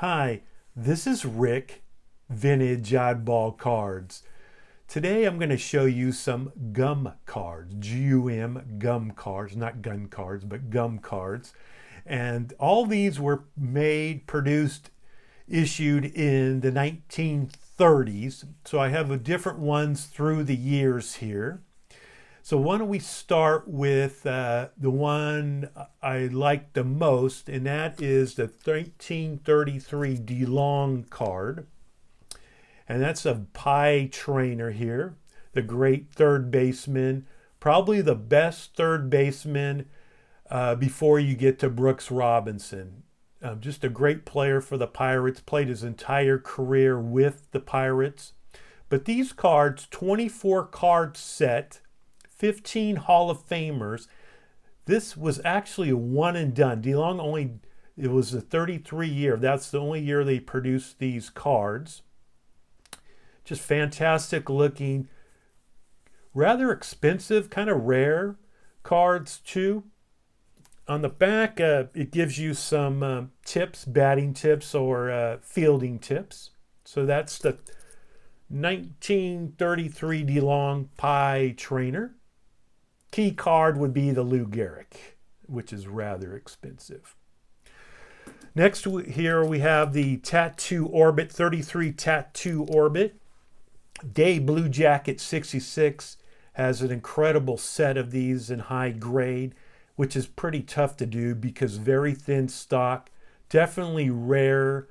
Hi, this is Rick, Vintage Oddball Cards. Today I'm going to show you some gum cards, G-U-M, gum cards, not gun cards, but gum cards. And all these were made, produced, issued in the 1930s. So I have different ones through the years here. So why don't we start with the one I like the most, and that is the 1933 DeLonghi card. And that's a pie trainer here, the great third baseman, probably the best third baseman before you get to Brooks Robinson. Just a great player for the Pirates, played his entire career with the Pirates. But these cards, 24 card set, 15 Hall of Famers. This was actually a one and done. DeLonghi it was a 33 year. That's the only year they produced these cards. Just fantastic looking, rather expensive, kind of rare cards too. On the back, it gives you some tips, batting tips or fielding tips. So that's the 1933 DeLonghi pie trainer. Key card would be the Lou Gehrig, which is rather expensive. Next here we have the Tattoo Orbit, 33 Tattoo Orbit. Day Blue Jacket 66 has an incredible set of these in high grade, which is pretty tough to do because very thin stock, definitely rare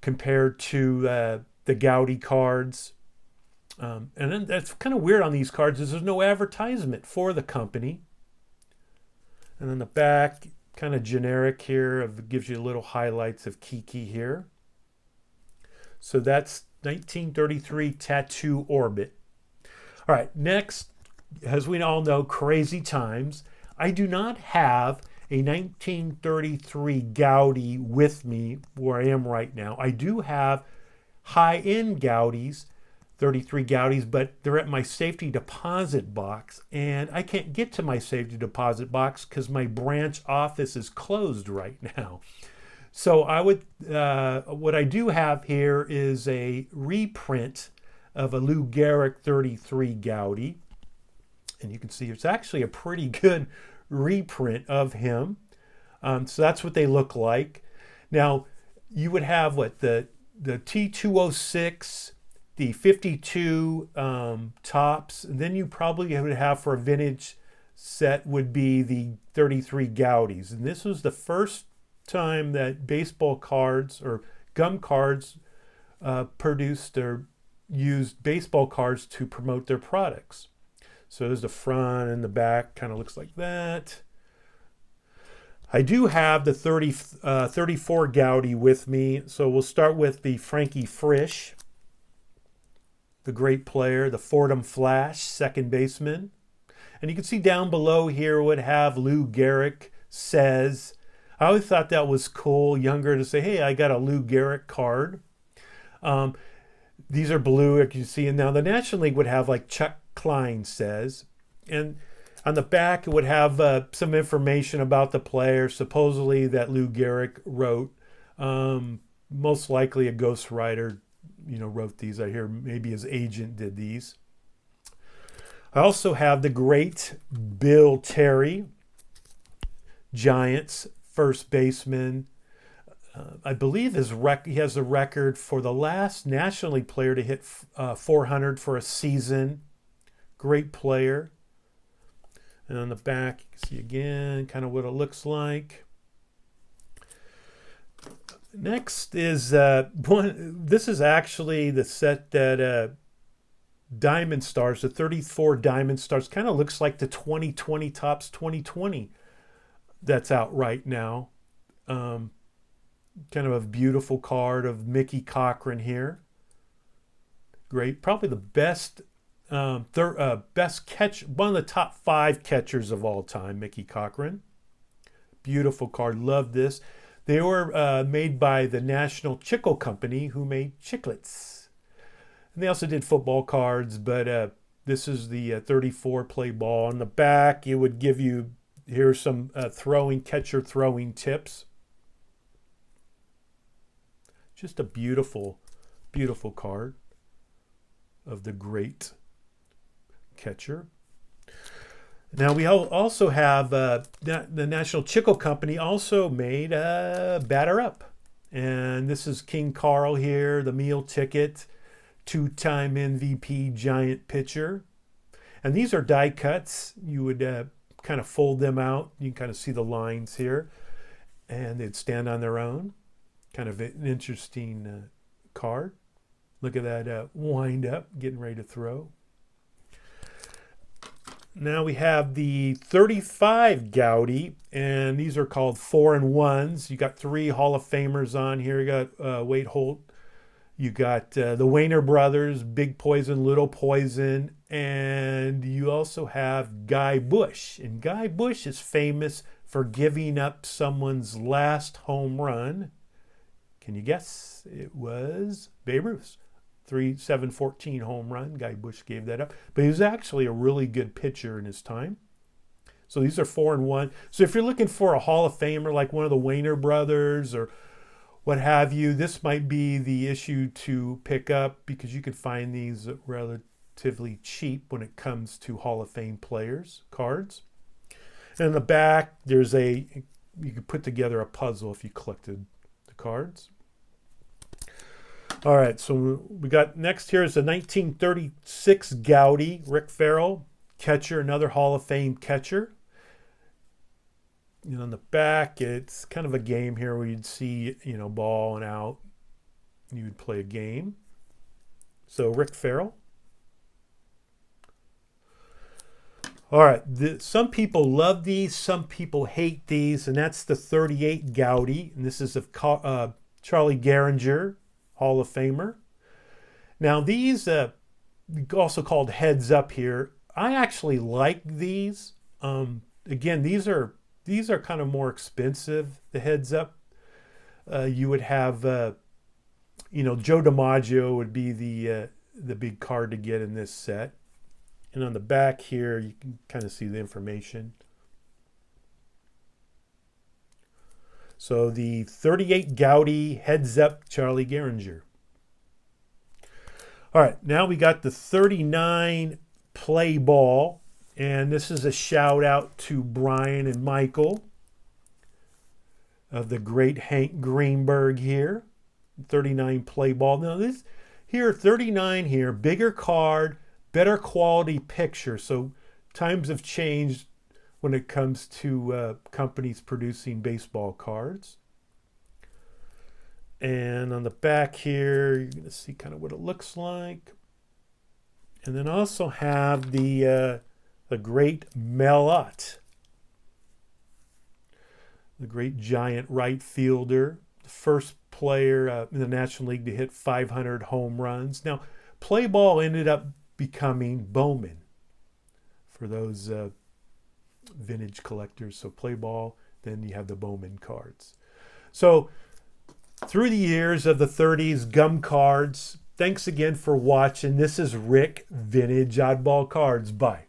compared to the Gowdy cards. And then that's kind of weird on these cards is there's no advertisement for the company. And then the back, kind of generic here, gives you little highlights of Kiki here. So that's 1933 Tattoo Orbit. All right, next, as we all know, crazy times. I do not have a 1933 Gowdy with me where I am right now. I do have high-end Gowdies, 33 Gowdies, but they're at my safety deposit box, and I can't get to my safety deposit box because my branch office is closed right now. So what I do have here is a reprint of a Lou Gehrig 33 Gowdy, and you can see it's actually a pretty good reprint of him. So that's what they look like. Now you would have the T206. The 52 tops, and then you probably would have for a vintage set would be the 33 Gowdies. And this was the first time that baseball cards or gum cards produced or used baseball cards to promote their products. So there's the front and the back, kind of looks like that. I do have the 34 Gowdy with me, so we'll start with the Frankie Frisch, the great player, the Fordham Flash, second baseman. And you can see down below here would have Lou Gehrig says. I always thought that was cool, younger, to say, hey, I got a Lou Gehrig card. These are blue, as you see. And now the National League would have like Chuck Klein says. And on the back, it would have some information about the player, supposedly that Lou Gehrig wrote. Most likely a ghostwriter wrote these. I hear maybe his agent did these. I also have the great Bill Terry, Giants first baseman. I believe he has the record for the last National League player to hit 400 for a season. Great player. And on the back, you can see again kind of what it looks like. Next is this is actually the set that Diamond Stars, the 34 Diamond Stars, kind of looks like the 2020 Topps 2020 that's out right now. Kind of a beautiful card of Mickey Cochrane here. Great, probably the best catch, one of the top 5 catchers of all time, Mickey Cochrane. Beautiful card, love this. They were made by the National Chicle Company, who made chiclets. And they also did football cards, but this is the 34 play ball. On the back, it would give you, here's some catcher throwing tips. Just a beautiful, beautiful card of the great catcher. Now we also have the National Chicle Company also made Batter Up. And this is King Carl here, the meal ticket, 2-time MVP giant pitcher. And these are die cuts. You would kind of fold them out. You can kind of see the lines here. And they'd stand on their own. Kind of an interesting card. Look at that wind up, getting ready to throw. Now we have the 35 Gowdy, and these are called 4-in-1s. You got 3 Hall of Famers on here. You got Wade Holt. You got the Wayner brothers, Big Poison, Little Poison, and you also have Guy Bush. And Guy Bush is famous for giving up someone's last home run. Can you guess? It was Babe Ruth's 3/7/14 home run. Guy Bush gave that up. But he was actually a really good pitcher in his time. So these are 4-in-1. So if you're looking for a Hall of Famer like one of the Wayner brothers or what have you, this might be the issue to pick up because you can find these relatively cheap when it comes to Hall of Fame players cards. And in the back, you could put together a puzzle if you collected the cards. All right, so we got next here is the 1936 Gowdy, Rick Ferrell, catcher, another Hall of Fame catcher. And on the back, it's kind of a game here where you'd see, ball and out. You would play a game. So Rick Ferrell. All right, some people love these, some people hate these, and that's the 38 Gowdy. And this is of Charlie Gehrig, Hall of Famer. Now these, also called heads up here, I actually like these. Again, these are kind of more expensive, the heads up. You would have, Joe DiMaggio would be the big card to get in this set. And on the back here, you can kind of see the information. So the 38 Gowdy heads up Charlie Gehrig. All right, now we got the 39 play ball. And this is a shout out to Brian and Michael of the great Hank Greenberg here. 39 play ball. Now this here, 39 here, bigger card, better quality picture. So times have changed when it comes to companies producing baseball cards. And on the back here, you're going to see kind of what it looks like. And then also have the great Mel Ott, the great giant right fielder, the first player in the National League to hit 500 home runs. Now, play ball ended up becoming Bowman for those vintage collectors. So play ball, then you have the Bowman cards. So through the years of the 30s, gum cards. Thanks again for watching. This is Rick, Vintage Oddball Cards. Bye.